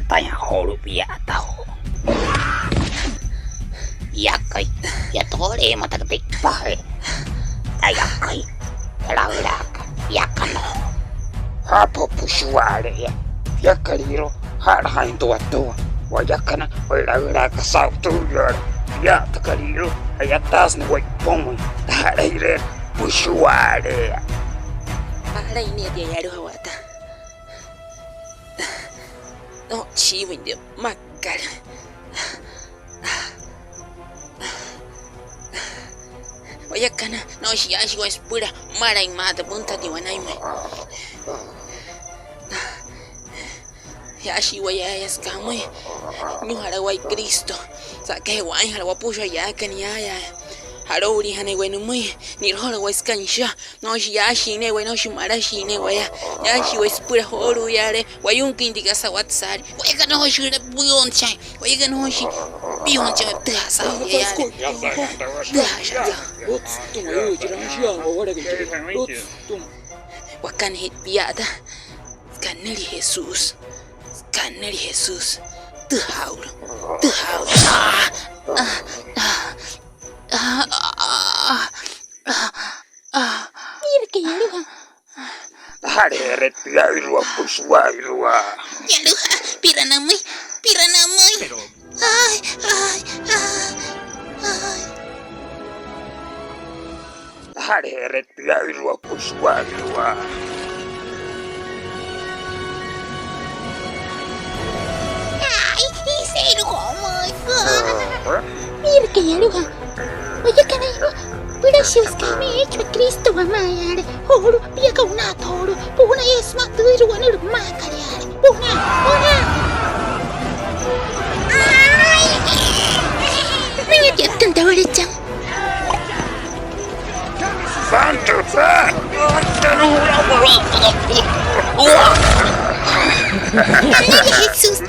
tanya holu biata ho. Yakai, ya tole mata ketik pahe. Ayakai, laulaka, yakano. Hapo pushuale ya. Yakaliro, harhain tua. Wayakana, laulaka sautuyor. Ya takaliro, ayatas ni waipomo. Haraire, pushuale. Ahora ini dia ya doa wata. No chiwin dia makan. Oye kana no si ashi wa espura mara in mata punta di wanaime. Ya ashi wa ya eskamwe. Nyu hara wa Cristo. Sakai wa hara wa pusha ya kan ya. Harori hane we numui ni rola wa skansha no shi yashi ne we no shi marashi ne we ya shi we spura horu yare wa yunki indica sa watsari we ga no shi buyon chai we ga no shi biyon chai ta sa yare wa kan hit biada kaneli Jesus tu haul Mira que ya luha. Hareret lairua puswairua. Ya luha, piranamay. Pero Ay. hareret lairua puswairua. Ay, cero, oh my god. Mira que ya luha. Oye, carajo. Pero si es que me he hecho Cristo mamayare. Oro, piaga una toro. Puna es maturo en el macariare. Puna. Ay. Me he tanta baricha. Santo Jesús.